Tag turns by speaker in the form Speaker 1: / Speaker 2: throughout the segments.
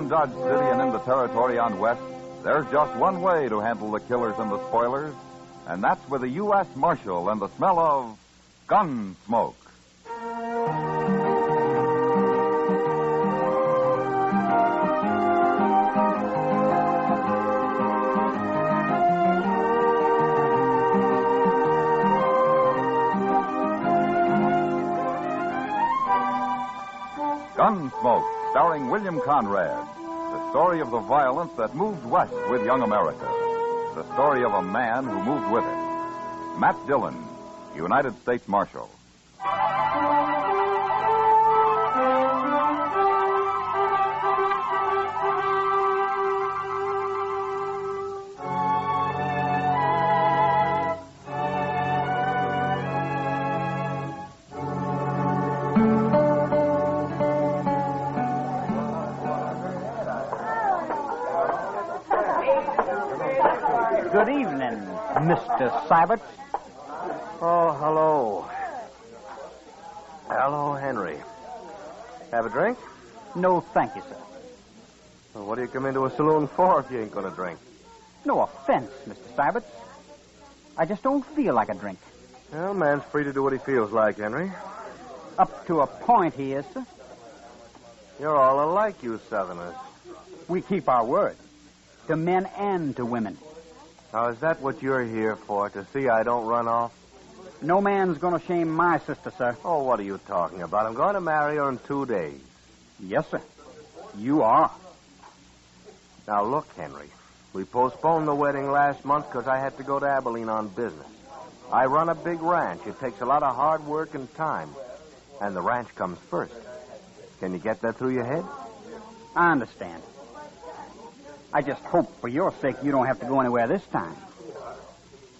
Speaker 1: Dodge City and in the territory on West, there's just one way to handle the killers and the spoilers, and that's with a U.S. Marshal and the smell of gun smoke. Gunsmoke, starring William Conrad. The story of the violence that moved west with young America. The story of a man who moved with it. Matt Dillon, United States Marshal.
Speaker 2: Good evening, Mr. Sybert.
Speaker 3: Oh, hello. Hello, Henry. Have a drink?
Speaker 2: No, thank you, sir.
Speaker 3: Well, what do you come into a saloon for if you ain't going to drink?
Speaker 2: No offense, Mr. Sybert. I just don't feel like a drink.
Speaker 3: Well, man's free to do what he feels like, Henry.
Speaker 2: Up to a point he is, sir.
Speaker 3: You're all alike, you Southerners.
Speaker 2: We keep our word. To men and to women.
Speaker 3: Now, is that what you're here for, to see I don't run off?
Speaker 2: No man's going to shame my sister, sir.
Speaker 3: Oh, what are you talking about? I'm going to marry her in 2 days.
Speaker 2: Yes, sir. You are.
Speaker 3: Now, look, Henry. We postponed the wedding last month because I had to go to Abilene on business. I run a big ranch. It takes a lot of hard work and time. And the ranch comes first. Can you get that through your head?
Speaker 2: I understand. I just hope for your sake you don't have to go anywhere this time.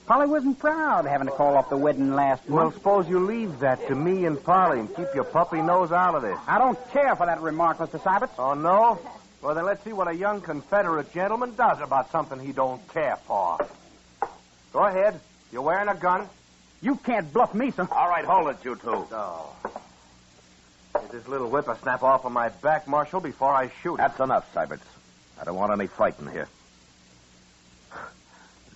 Speaker 2: Polly wasn't proud having to call off the wedding last
Speaker 3: Well,
Speaker 2: month.
Speaker 3: suppose you leave that to me and Polly and keep your puppy nose out of this.
Speaker 2: I don't care for that remark, Mr. Sybert.
Speaker 3: Oh, no? Well, then let's see what a young Confederate gentleman does about something he don't care for. Go ahead. You're wearing a gun?
Speaker 2: You can't bluff me, sir.
Speaker 4: All right, hold it, you two.
Speaker 3: Oh. Get this little whippersnap off of my back, Marshal, before I shoot him.
Speaker 4: That's enough, Syberts. I don't want any fighting here.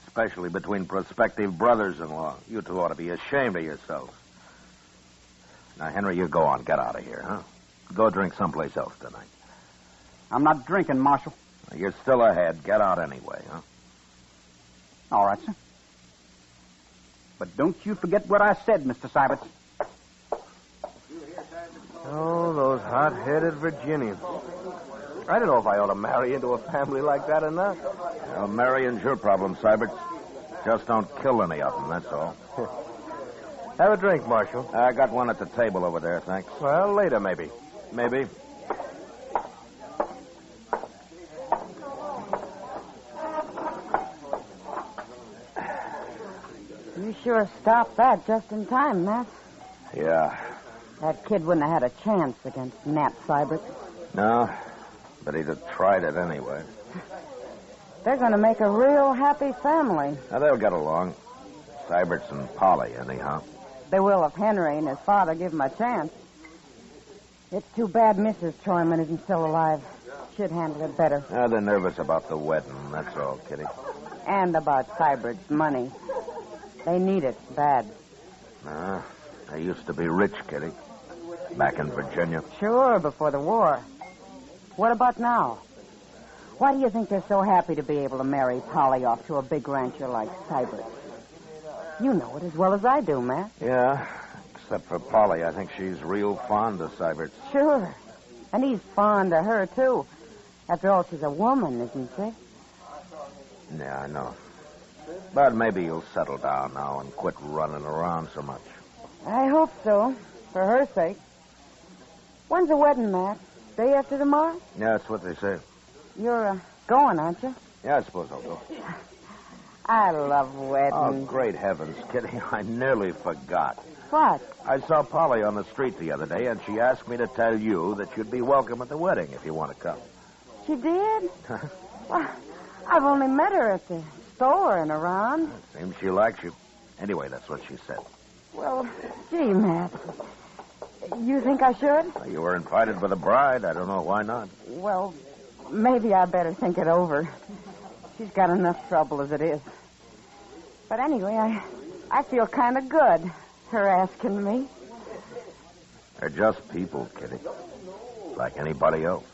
Speaker 4: Especially between prospective brothers-in-law. You two ought to be ashamed of yourselves. Now, Henry, you go on. Get out of here, huh? Go drink someplace else tonight.
Speaker 2: I'm not drinking, Marshal.
Speaker 4: You're still ahead. Get out anyway, huh?
Speaker 2: All right, sir. But don't you forget what I said, Mr. Sybert.
Speaker 3: Oh, those hot-headed Virginians. I don't know if I ought to marry into a family like that or not.
Speaker 4: Well, marrying's your problem, Syberts. Just don't kill any of them, that's all.
Speaker 3: Have a drink, Marshal.
Speaker 4: I got one at the table over there, thanks.
Speaker 3: Well, later, maybe.
Speaker 4: Maybe.
Speaker 5: You sure stopped that just in time, Matt.
Speaker 4: Yeah.
Speaker 5: That kid wouldn't have had a chance against Nat Sybert.
Speaker 4: No, but he'd have tried it anyway.
Speaker 5: They're going to make a real happy family.
Speaker 4: Now, they'll get along. Syberts and Polly, anyhow.
Speaker 5: They will if Henry and his father give them a chance. It's too bad Mrs. Troyman isn't still alive. She'd handle it better.
Speaker 4: They're nervous about the wedding, that's all, Kitty.
Speaker 5: And about Sybert's money. They need it bad.
Speaker 4: They used to be rich, Kitty. Back in Virginia.
Speaker 5: Sure, before the war. What about now? Why do you think they're so happy to be able to marry Polly off to a big rancher like Sybert? You know it as well as I do, Matt.
Speaker 4: Yeah, except for Polly. I think she's real fond of Sybert.
Speaker 5: Sure. And he's fond of her, too. After all, she's a woman, isn't she?
Speaker 4: Yeah, I know. But maybe you'll settle down now and quit running around so much.
Speaker 5: I hope so, for her sake. When's the wedding, Matt? Day after tomorrow?
Speaker 4: Yeah, that's what they say.
Speaker 5: You're going, aren't you?
Speaker 4: Yeah, I suppose I'll go.
Speaker 5: I love weddings.
Speaker 4: Oh, great heavens, Kitty. I nearly forgot.
Speaker 5: What?
Speaker 4: I saw Polly on the street the other day, and she asked me to tell you that you'd be welcome at the wedding if you want to come.
Speaker 5: She did? Well, I've only met her at the store and around.
Speaker 4: Seems she likes you. Anyway, that's what she said.
Speaker 5: Well, gee, Matt. You think I should?
Speaker 4: You were invited by the bride. I don't know why not.
Speaker 5: Well, maybe I better think it over. She's got enough trouble as it is. But anyway, I feel kind of good, her asking me.
Speaker 4: They're just people, Kitty. Like anybody else.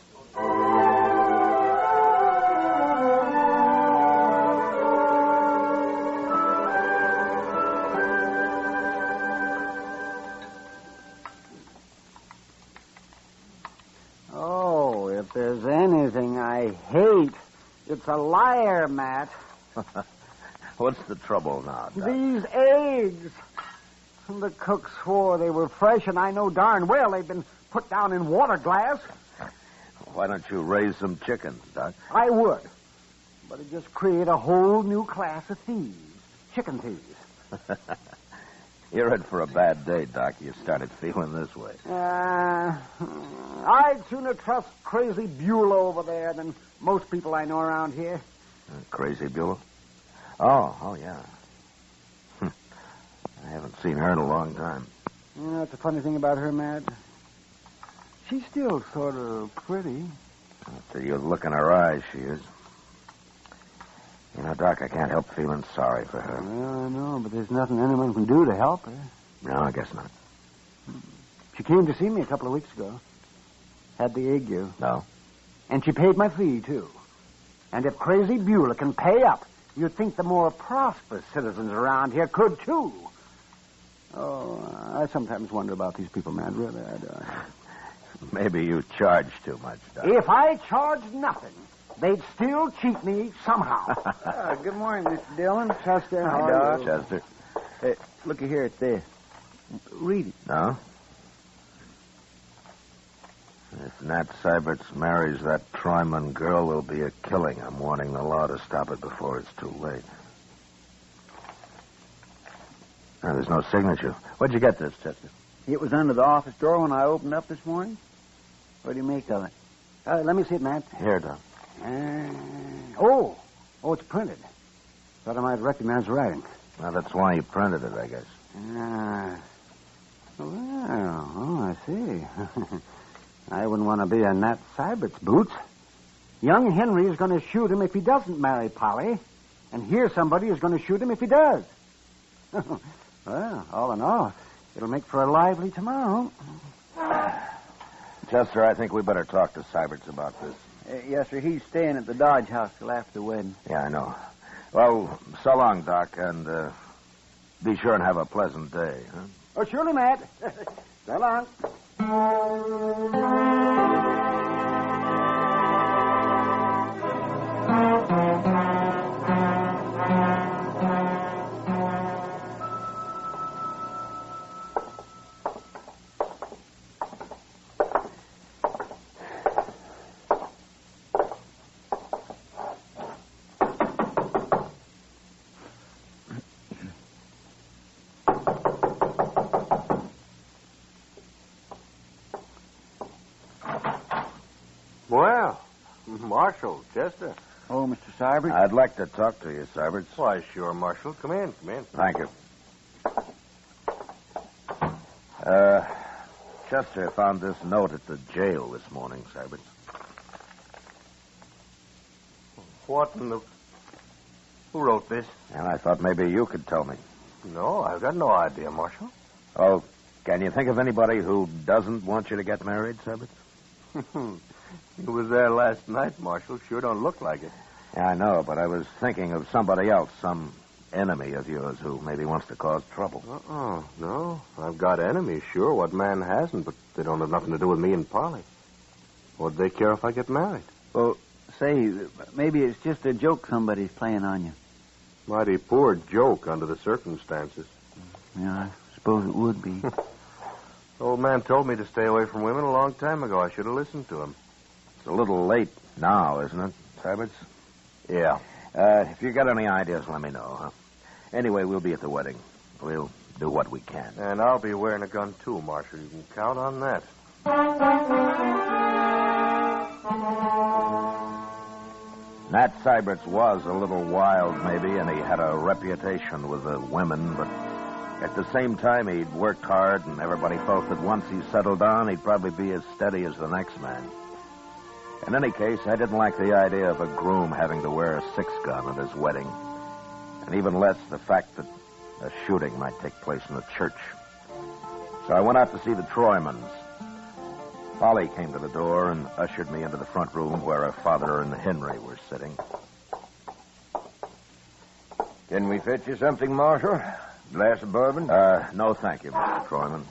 Speaker 2: Oh, if there's anything I hate, it's a liar, Matt.
Speaker 4: What's the trouble now, Doc?
Speaker 2: These eggs. The cook swore they were fresh, and I know darn well they've been put down in water glass.
Speaker 4: Why don't you raise some chickens, Doc?
Speaker 2: I would. But it just create a whole new class of thieves. Chicken thieves.
Speaker 4: You're in for a bad day, Doc. You started feeling this way.
Speaker 2: I'd sooner trust Crazy Beulah over there than most people I know around here.
Speaker 4: Crazy Beulah? Oh, yeah. I haven't seen her in a long time.
Speaker 2: That's the funny thing about her, Matt. She's still sort of pretty.
Speaker 4: After you look in her eyes, she is. You know, Doc, I can't help feeling sorry for her.
Speaker 2: Well, I know, but there's nothing anyone can do to help her.
Speaker 4: No, I guess not.
Speaker 2: She came to see me a couple of weeks ago. Had the ague.
Speaker 4: No?
Speaker 2: And she paid my fee, too. And if Crazy Beulah can pay up, you'd think the more prosperous citizens around here could, too. Oh, I sometimes wonder about these people, man. Really, I do.
Speaker 4: Maybe you charge too much, Doc.
Speaker 2: If I charged nothing, they'd still cheat me somehow.
Speaker 6: Good morning, Mr. Dillon.
Speaker 2: Chester,
Speaker 6: Hi,
Speaker 2: how
Speaker 6: Doc.
Speaker 2: are you?
Speaker 4: Chester?
Speaker 6: Hey, looky here at this. Read it.
Speaker 4: No? If Nat Syberts marries that Tryman girl, there'll be a killing. I'm warning the law to stop it before it's too late. No, there's no signature. Where'd you get this, Chester?
Speaker 6: It was under the office door when I opened up this morning. What do you make of it?
Speaker 2: Let me see it, Matt.
Speaker 4: Here, Doc.
Speaker 2: Oh, it's printed. Thought I might recognize the writing.
Speaker 4: Well, that's why you printed it, I guess.
Speaker 2: I see. I wouldn't want to be in Nat Sybert's boots. Young Henry is going to shoot him if he doesn't marry Polly, and here somebody is going to shoot him if he does. Well, all in all, it'll make for a lively tomorrow.
Speaker 4: Chester, I think we better talk to Syberts about this.
Speaker 6: Yes, sir. He's staying at the Dodge House till after the wedding.
Speaker 4: Yeah, I know. Well, so long, Doc, and be sure and have a pleasant day, huh?
Speaker 2: Oh, surely, Matt. So long.
Speaker 3: Well, Marshal, Chester.
Speaker 6: Oh, Mr. Sybert.
Speaker 4: I'd like to talk to you, Syberts.
Speaker 3: Why, sure, Marshal. Come in.
Speaker 4: Thank you. Chester found this note at the jail this morning, Syberts.
Speaker 3: What in the... Who wrote this?
Speaker 4: And I thought maybe you could tell me.
Speaker 3: No, I've got no idea, Marshal.
Speaker 4: Oh, can you think of anybody who doesn't want you to get married, Syberts?
Speaker 3: He was there last night, Marshal. Sure don't look like it.
Speaker 4: Yeah, I know, but I was thinking of somebody else, some enemy of yours who maybe wants to cause trouble.
Speaker 3: No. I've got enemies, sure. What man hasn't? But they don't have nothing to do with me and Polly. What'd they care if I get married?
Speaker 6: Well, say, maybe it's just a joke somebody's playing on you.
Speaker 3: Mighty poor joke under the circumstances.
Speaker 6: Yeah, I suppose it would be.
Speaker 3: Old man told me to stay away from women a long time ago. I should have listened to him.
Speaker 4: It's a little late now, isn't it, Syberts?
Speaker 3: Yeah.
Speaker 4: If you got any ideas, let me know, huh? Anyway, we'll be at the wedding. We'll do what we can.
Speaker 3: And I'll be wearing a gun, too, Marshal. You can count on that.
Speaker 4: Nat Syberts was a little wild, maybe, and he had a reputation with the women, but at the same time, he'd worked hard, and everybody felt that once he settled down, he'd probably be as steady as the next man. In any case, I didn't like the idea of a groom having to wear a six-gun at his wedding, and even less the fact that a shooting might take place in the church. So I went out to see the Troymans. Polly came to the door and ushered me into the front room where her father and Henry were sitting.
Speaker 7: Can we fetch you something, Marshal? Glass of bourbon?
Speaker 4: No, thank you, Mr. Troyman.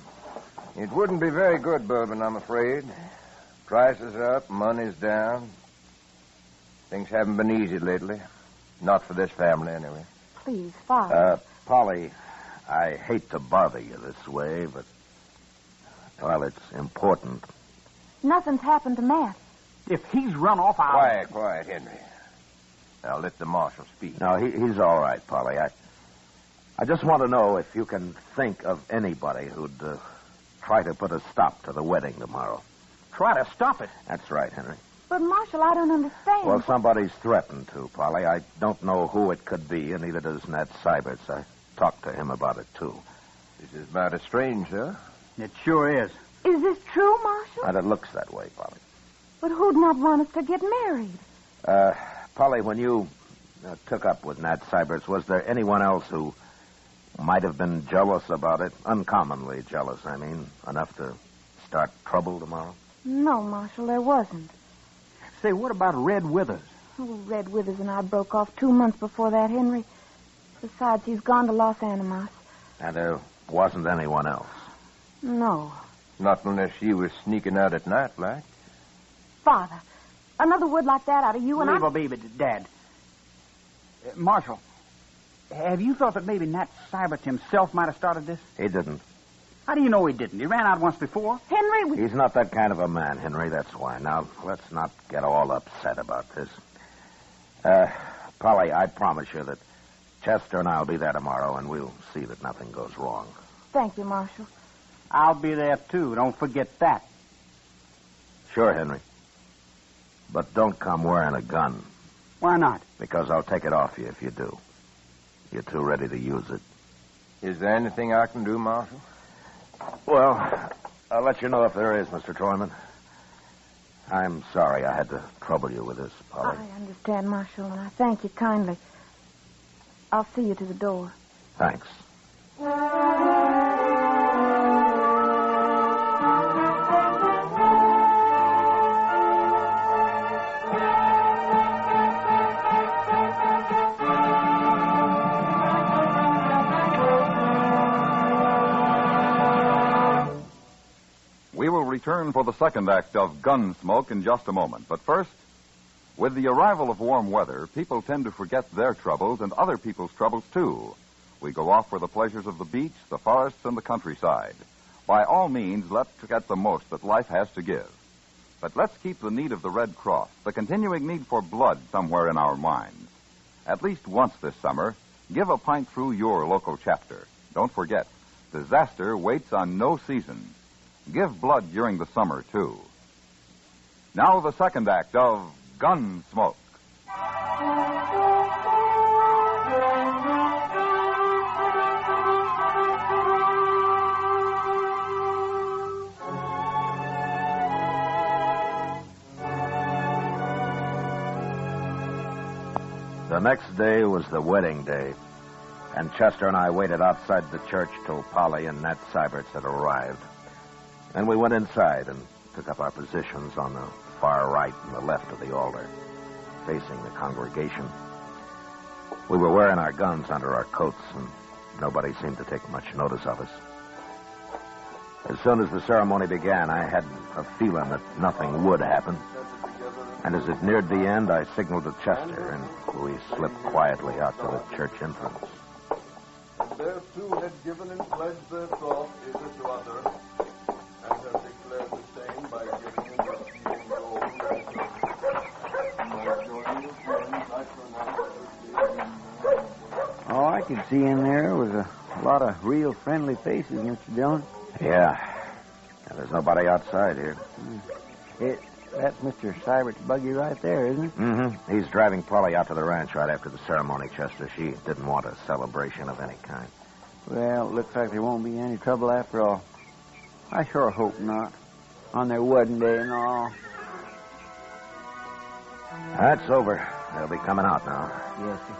Speaker 7: It wouldn't be very good bourbon, I'm afraid. Prices up, money's down. Things haven't been easy lately. Not for this family, anyway.
Speaker 5: Please, Father.
Speaker 4: Polly, I hate to bother you this way, but, well, it's important.
Speaker 8: Nothing's happened to Matt.
Speaker 6: If he's run off, I'll...
Speaker 7: Quiet, Henry. Now let the Marshal speak.
Speaker 4: No, he's all right, Polly. I just want to know if you can think of anybody who'd try to put a stop to the wedding tomorrow.
Speaker 6: Try to stop it.
Speaker 4: That's right, Henry.
Speaker 8: But, Marshal, I don't understand.
Speaker 4: Well, somebody's threatened to, Polly. I don't know who it could be, and neither does Nat Syberts. I talked to him about it, too.
Speaker 7: This is mighty strange, huh?
Speaker 6: It sure is.
Speaker 8: Is this true, Marshal?
Speaker 4: And it looks that way, Polly.
Speaker 8: But who'd not want us to get married?
Speaker 4: Polly, when you took up with Nat Syberts, was there anyone else who might have been jealous about it? Uncommonly jealous, I mean. Enough to start trouble tomorrow?
Speaker 8: No, Marshal, there wasn't.
Speaker 6: Say, what about Red Withers?
Speaker 8: Oh, Red Withers and I broke off 2 months before that, Henry. Besides, he's gone to Los Animas.
Speaker 4: And there wasn't anyone else?
Speaker 8: No.
Speaker 7: Not unless she was sneaking out at night, like.
Speaker 8: Father, another word like that out of you and
Speaker 6: Leave a baby, Dad. Marshal, have you thought that maybe Nat Syberts himself might have started this?
Speaker 4: He didn't.
Speaker 6: How do you know he didn't? He ran out once before.
Speaker 8: Henry,
Speaker 4: He's not that kind of a man, Henry, that's why. Now, let's not get all upset about this. Polly, I promise you that Chester and I'll be there tomorrow, and we'll see that nothing goes wrong.
Speaker 8: Thank you, Marshal.
Speaker 6: I'll be there, too. Don't forget that.
Speaker 4: Sure, Henry. But don't come wearing a gun.
Speaker 6: Why not?
Speaker 4: Because I'll take it off you if you do. You're too ready to use it.
Speaker 7: Is there anything I can do, Marshal?
Speaker 4: Well, I'll let you know if there is, Mr. Troyman. I'm sorry I had to trouble you with this, Polly.
Speaker 8: I understand, Marshal, and I thank you kindly. I'll see you to the door.
Speaker 4: Thanks.
Speaker 1: We will return for the second act of Gunsmoke in just a moment. But first, with the arrival of warm weather, people tend to forget their troubles and other people's troubles, too. We go off for the pleasures of the beach, the forests, and the countryside. By all means, let's get the most that life has to give. But let's keep the need of the Red Cross, the continuing need for blood, somewhere in our minds. At least once this summer, give a pint through your local chapter. Don't forget, disaster waits on no season. Give blood during the summer, too. Now the second act of Gunsmoke.
Speaker 4: The next day was the wedding day, and Chester and I waited outside the church till Polly and Nat Syberts had arrived. Then we went inside and took up our positions on the far right and the left of the altar, facing the congregation. We were wearing our guns under our coats, and nobody seemed to take much notice of us. As soon as the ceremony began, I had a feeling that nothing would happen. And as it neared the end, I signaled to Chester, and we slipped quietly out to the church entrance.
Speaker 9: And there two had given and pledged their troth either to other, and have declared the same by giving and receiving gold ransom. By joining with friends, I pronounce
Speaker 6: All I could see in there was a lot of real friendly faces, Mr. Dillon.
Speaker 4: Yeah. There's nobody outside here.
Speaker 6: That's Mr. Sybert's buggy right there, isn't it?
Speaker 4: Mm-hmm. He's driving Polly out to the ranch right after the ceremony, Chester. She didn't want a celebration of any kind.
Speaker 6: Well, it looks like there won't be any trouble after all. I sure hope not. On their wedding day and all.
Speaker 4: That's over. They'll be coming out now.
Speaker 2: Yes, sir.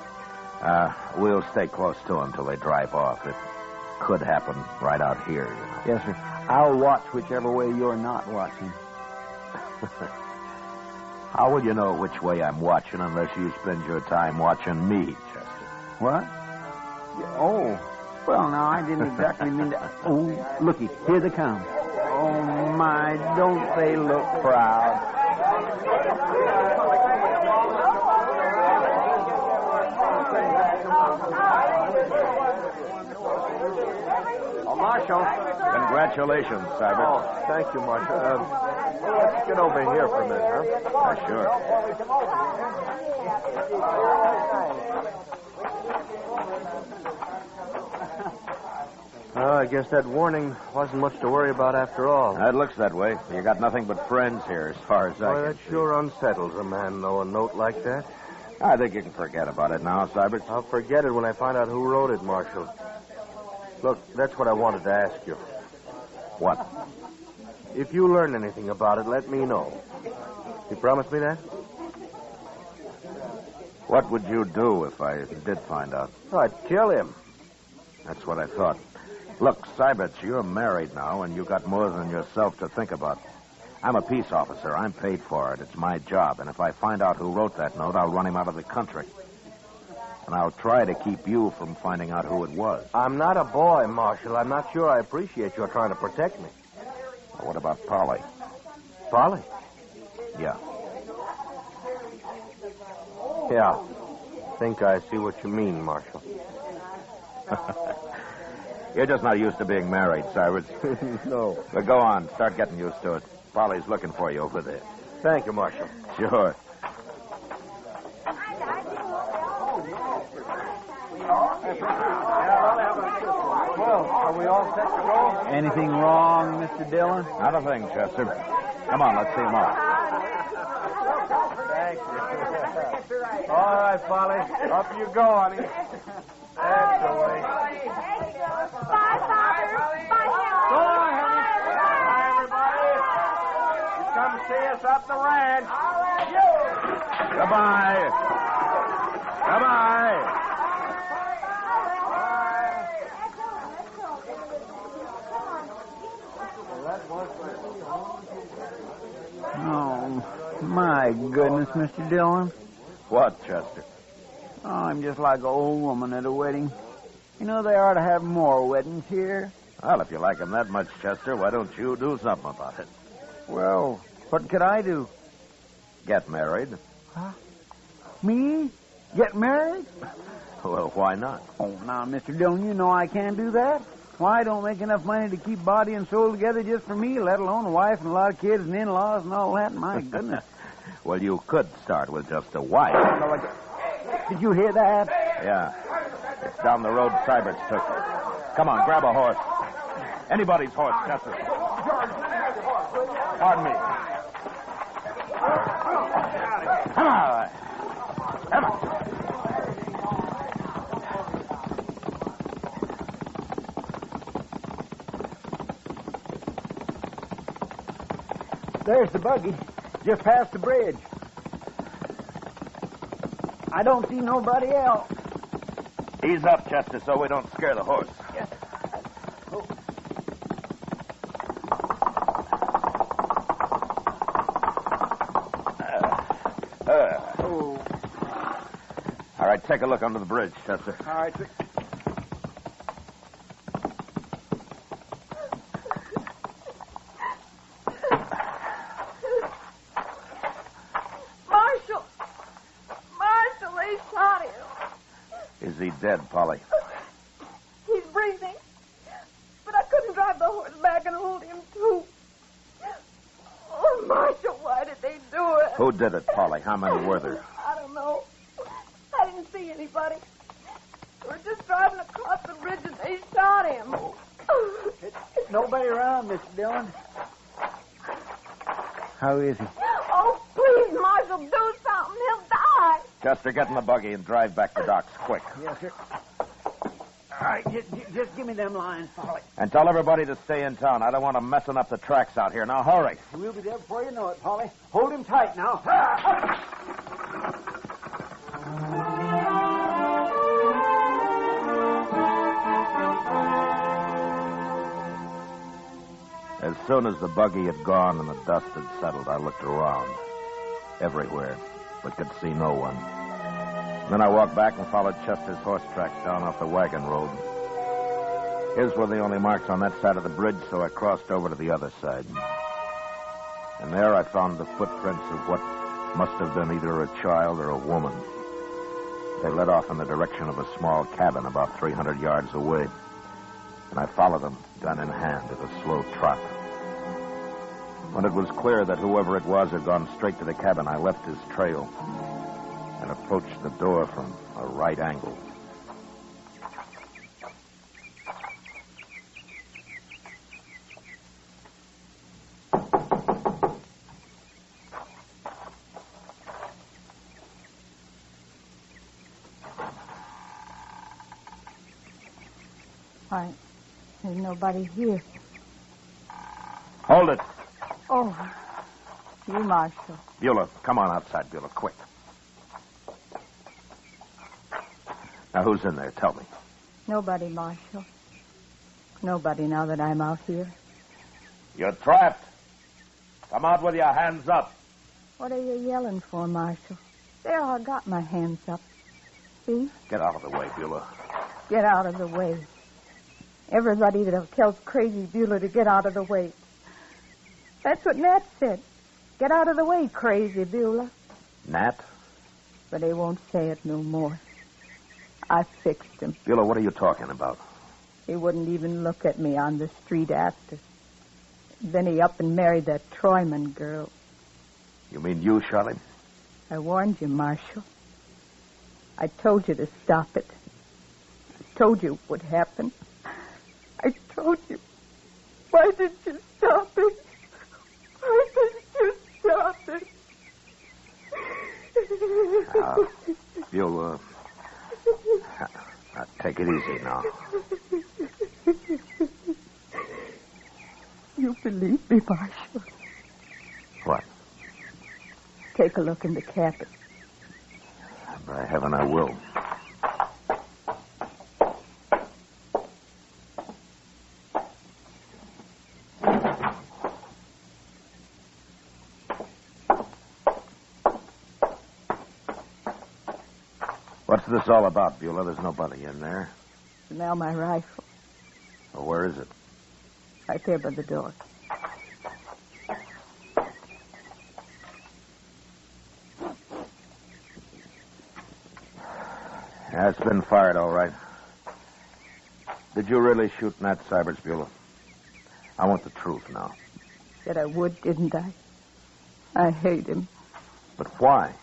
Speaker 4: We'll stay close to them till they drive off. It could happen right out here, you know.
Speaker 6: Yes, sir. I'll watch whichever way you're not watching.
Speaker 4: How will you know which way I'm watching unless you spend your time watching me, Chester?
Speaker 6: What? Oh. Well, now, I didn't exactly mean to... Oh, looky. Here they come. Oh, my, don't they look proud?
Speaker 3: Oh, Marshal.
Speaker 4: Congratulations, Cybert.
Speaker 3: Oh, thank you, Marshal. Let's get over here for a minute, huh?
Speaker 4: Sure.
Speaker 3: I guess that warning wasn't much to worry about after all.
Speaker 4: It looks that way. You got nothing but friends here, as far as I
Speaker 3: Boy,
Speaker 4: can
Speaker 3: that sure unsettles a man, though, a note like that.
Speaker 4: I think you can forget about it now, Cybert.
Speaker 3: I'll forget it when I find out who wrote it, Marshal. Look, that's what I wanted to ask you.
Speaker 4: What?
Speaker 3: If you learn anything about it, let me know. You promise me that?
Speaker 4: What would you do if I did find out?
Speaker 3: I'd kill him.
Speaker 4: That's what I thought. Look, Cybert, you're married now, and you got more than yourself to think about. I'm a peace officer. I'm paid for it. It's my job. And if I find out who wrote that note, I'll run him out of the country. And I'll try to keep you from finding out who it was.
Speaker 3: I'm not a boy, Marshal. I'm not sure I appreciate your trying to protect me.
Speaker 4: Well, what about Polly?
Speaker 3: Polly?
Speaker 4: Yeah.
Speaker 3: Yeah. Think I see what you mean, Marshal.
Speaker 4: You're just not used to being married, Cyrus.
Speaker 3: No.
Speaker 4: But go on. Start getting used to it. Polly's looking for you over there.
Speaker 3: Thank you, Marshal.
Speaker 4: Sure.
Speaker 3: Well, are we all set to go?
Speaker 6: Anything wrong, Mr. Dillon?
Speaker 4: Not a thing, Chester. Come on, let's see him off.
Speaker 3: Thank you. All right, Polly. Up you go, honey. That's the way.
Speaker 8: Bye, Father. Bye,
Speaker 3: So long, honey. Bye, everybody. You come see us up the ranch.
Speaker 4: Goodbye. Goodbye.
Speaker 6: Oh, my goodness, Mr. Dillon.
Speaker 4: What, Chester?
Speaker 6: Oh, I'm just like an old woman at a wedding. You know, they ought to have more weddings here.
Speaker 4: Well, if you like him that much, Chester, why don't you do something about it?
Speaker 6: Well, what could I do?
Speaker 4: Get married.
Speaker 6: Huh? Me? Get married?
Speaker 4: Well, why not?
Speaker 6: Oh, now, Mr. Dillon, you know I can't do that. Why, I don't make enough money to keep body and soul together just for me, let alone a wife and a lot of kids and in-laws and all that. My goodness.
Speaker 4: Well, you could start with just a wife.
Speaker 6: Did you hear that?
Speaker 4: Yeah. It's down the road Cybert's took. Come on, grab a horse. Anybody's horse, Chester. Pardon me. Come on. Come on.
Speaker 6: There's the buggy. Just past the bridge. I don't see nobody else.
Speaker 4: Ease up, Chester, so we don't scare the horse.
Speaker 6: Yes.
Speaker 4: All right, take a look under the bridge, Chester.
Speaker 6: All right, sir.
Speaker 8: Marshal, they shot him.
Speaker 4: Is he dead, Polly?
Speaker 8: He's breathing. But I couldn't drive the horse back and hold him, too. Oh, Marshal, why did they do it?
Speaker 4: Who did it, Polly? How many were there?
Speaker 8: I don't know. I didn't see anybody. We were just driving across the bridge and they shot him.
Speaker 6: Nobody around, Mr. Dillon. How is he?
Speaker 8: Oh, please, Marshal, do something. He'll die.
Speaker 4: Chester, get in the buggy and drive back to docks, quick.
Speaker 6: Yes, sir. All right, just give me them lines, Polly.
Speaker 4: And tell everybody to stay in town. I don't want them messing up the tracks out here. Now, hurry.
Speaker 6: We'll be there before you know it, Polly. Hold him tight now.
Speaker 4: As soon as the buggy had gone and the dust had settled, I looked around. Everywhere, but could see no one. Then I walked back and followed Chester's horse tracks down off the wagon road. His were the only marks on that side of the bridge, so I crossed over to the other side. And there I found the footprints of what must have been either a child or a woman. They led off in the direction of a small cabin about 300 yards away. And I followed them, gun in hand, at a slow trot. When it was clear that whoever it was had gone straight to the cabin, I left his trail and approached the door from a right angle.
Speaker 8: Why, there's nobody here.
Speaker 4: Hold it.
Speaker 8: Oh, you, Marshal.
Speaker 4: Beulah, come on outside, Beulah, quick. Now, who's in there? Tell me.
Speaker 8: Nobody, Marshal. Nobody now that I'm out here.
Speaker 4: You're trapped. Come out with your hands up.
Speaker 8: What are you yelling for, Marshal? There, I got my hands up. See?
Speaker 4: Get out of the way, Beulah.
Speaker 8: Get out of the way. Everybody that tells Crazy Beulah to get out of the way. That's what Nat said. Get out of the way, Crazy Beulah.
Speaker 4: Nat?
Speaker 8: But he won't say it no more. I fixed him.
Speaker 4: Beulah, what are you talking about?
Speaker 8: He wouldn't even look at me on the street after. Then he up and married that Troyman girl.
Speaker 4: You mean you shot him?
Speaker 8: I warned you, Marshal. I told you to stop it. I told you what would happen. I told you. Why did you stop it? Why did you stop it?
Speaker 4: Beulah, take it easy now.
Speaker 8: You believe me, Marshal?
Speaker 4: What?
Speaker 8: Take a look in the cabin.
Speaker 4: By heaven, I will. What's this all about, Beulah? There's nobody in there.
Speaker 8: Now my rifle.
Speaker 4: Well, where is it?
Speaker 8: Right there by the door.
Speaker 4: Yeah, it's been fired, all right. Did you really shoot Nat Syberts, Beulah? I want the truth now.
Speaker 8: Said I would, didn't I? I hate him.
Speaker 4: But why?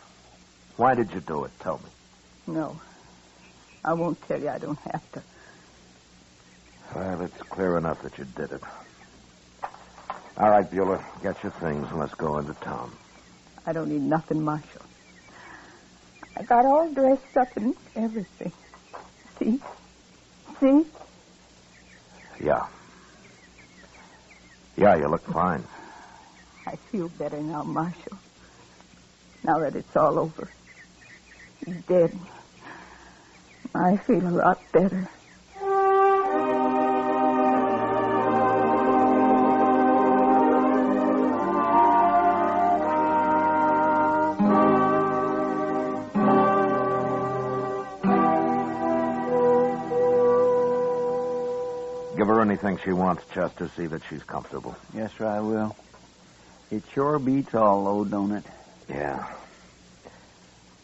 Speaker 4: Why did you do it? Tell me.
Speaker 8: No. I won't tell you. I don't have to.
Speaker 4: Well, it's clear enough that you did it. All right, Beulah, get your things and let's go into town.
Speaker 8: I don't need nothing, Marshal. I got all dressed up and everything. See? See?
Speaker 4: Yeah. Yeah, you look fine.
Speaker 8: I feel better now, Marshal. Now that it's all over. He's dead. I feel a lot better.
Speaker 4: Give her anything she wants, Chester. See that she's comfortable.
Speaker 6: Yes, sir, I will. It sure beats all, though, don't it?
Speaker 4: Yeah.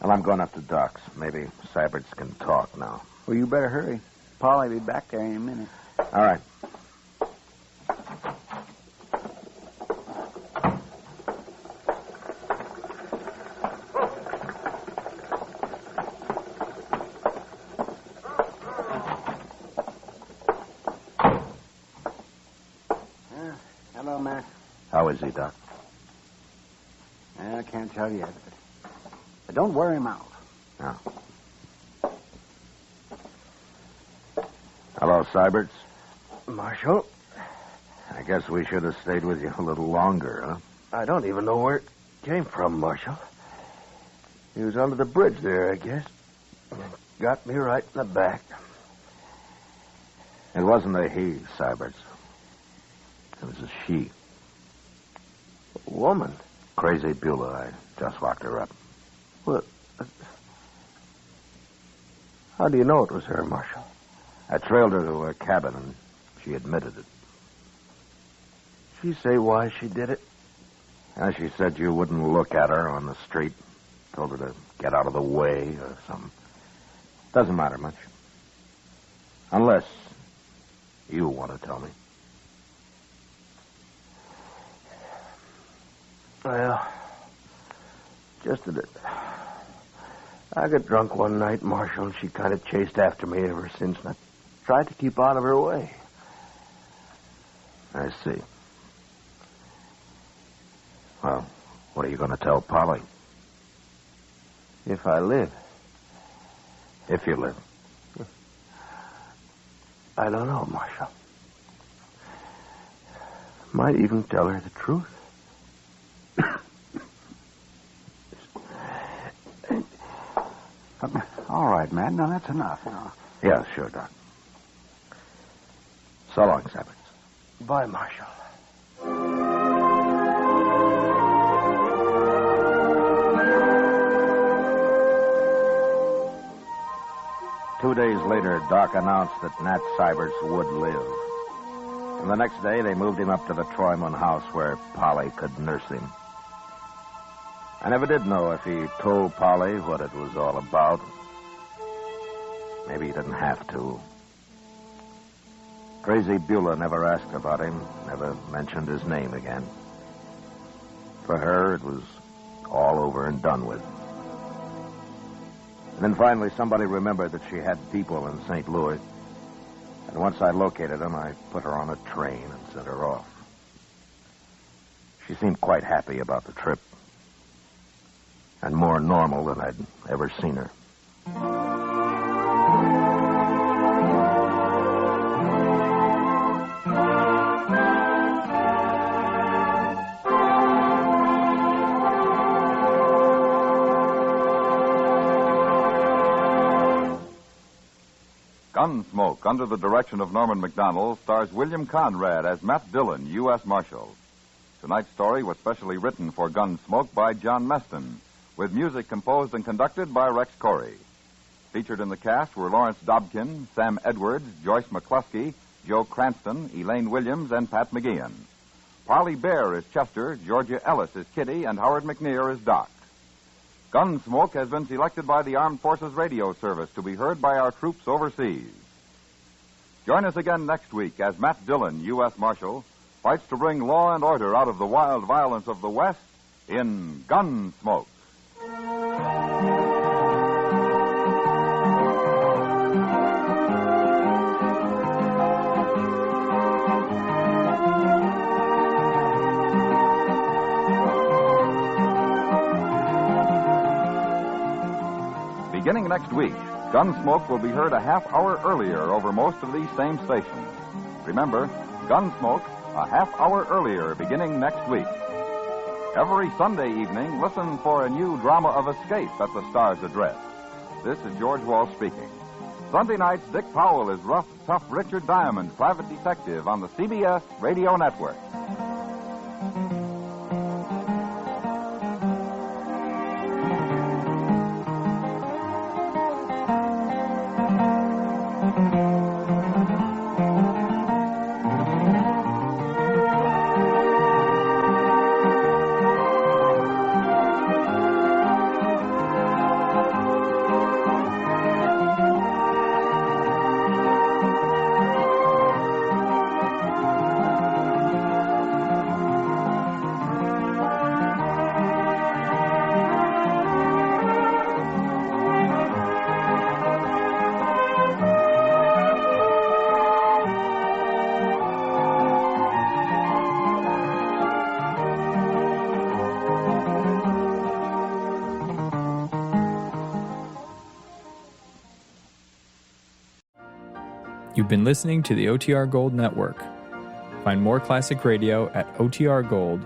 Speaker 4: Well, I'm going up to Doc's. Maybe Syberts can talk now.
Speaker 6: Well, you better hurry. Polly will be back there in a minute.
Speaker 4: All right.
Speaker 2: Hello, Matt.
Speaker 4: How is he, Doc?
Speaker 2: I can't tell yet, but don't wear him out.
Speaker 4: No. Hello, Syberts.
Speaker 3: Marshal,
Speaker 4: I guess we should have stayed with you a little longer, huh?
Speaker 3: I don't even know where it came from, Marshal. He was under the bridge there, I guess. Got me right in the back.
Speaker 4: It wasn't a he, Syberts. It was a she.
Speaker 3: A woman?
Speaker 4: Crazy Beulah. I just locked her up.
Speaker 3: What? How do you know it was her, Marshal?
Speaker 4: I trailed her to her cabin, and she admitted it.
Speaker 3: She say why she did it?
Speaker 4: She said you wouldn't look at her on the street. Told her to get out of the way or something. Doesn't matter much. Unless you want to tell me.
Speaker 3: Well, just that I got drunk one night, Marshal, and she kind of chased after me ever since, and I tried to keep out of her way.
Speaker 4: I see. Well, what are you going to tell Polly?
Speaker 3: If I live.
Speaker 4: If you live.
Speaker 3: I don't know, Marshal. Might even tell her the truth.
Speaker 2: All right, Matt. Now, that's enough.
Speaker 4: Yeah, sure, Doc. So long, Sabbats.
Speaker 3: Bye, Marshal.
Speaker 4: 2 days later, Doc announced that Nat Syberts would live. And the next day, they moved him up to the Troyman house where Polly could nurse him. I never did know if he told Polly what it was all about. Maybe he didn't have to. Crazy Beulah never asked about him, never mentioned his name again. For her, it was all over and done with. And then finally, somebody remembered that she had people in St. Louis. And once I located them, I put her on a train and sent her off. She seemed quite happy about the trip. And more normal than I'd ever seen her.
Speaker 1: Gunsmoke, under the direction of Norman MacDonald, stars William Conrad as Matt Dillon, U.S. Marshal. Tonight's story was specially written for Gunsmoke by John Meston, with music composed and conducted by Rex Corey. Featured in the cast were Lawrence Dobkin, Sam Edwards, Joyce McCluskey, Joe Cranston, Elaine Williams, and Pat McGeehan. Parley Bear is Chester, Georgia Ellis is Kitty, and Howard McNear is Doc. Gunsmoke has been selected by the Armed Forces Radio Service to be heard by our troops overseas. Join us again next week as Matt Dillon, U.S. Marshal, fights to bring law and order out of the wild violence of the West in Gunsmoke. Beginning next week, Gunsmoke will be heard a half hour earlier over most of these same stations. Remember, Gunsmoke, a half hour earlier beginning next week. Every Sunday evening, listen for a new drama of escape at the Star's Address. This is George Wall speaking. Sunday nights, Dick Powell is rough, tough Richard Diamond, private detective on the CBS Radio Network.
Speaker 10: You've been listening to the OTR Gold Network. Find more classic radio at otrgold.com.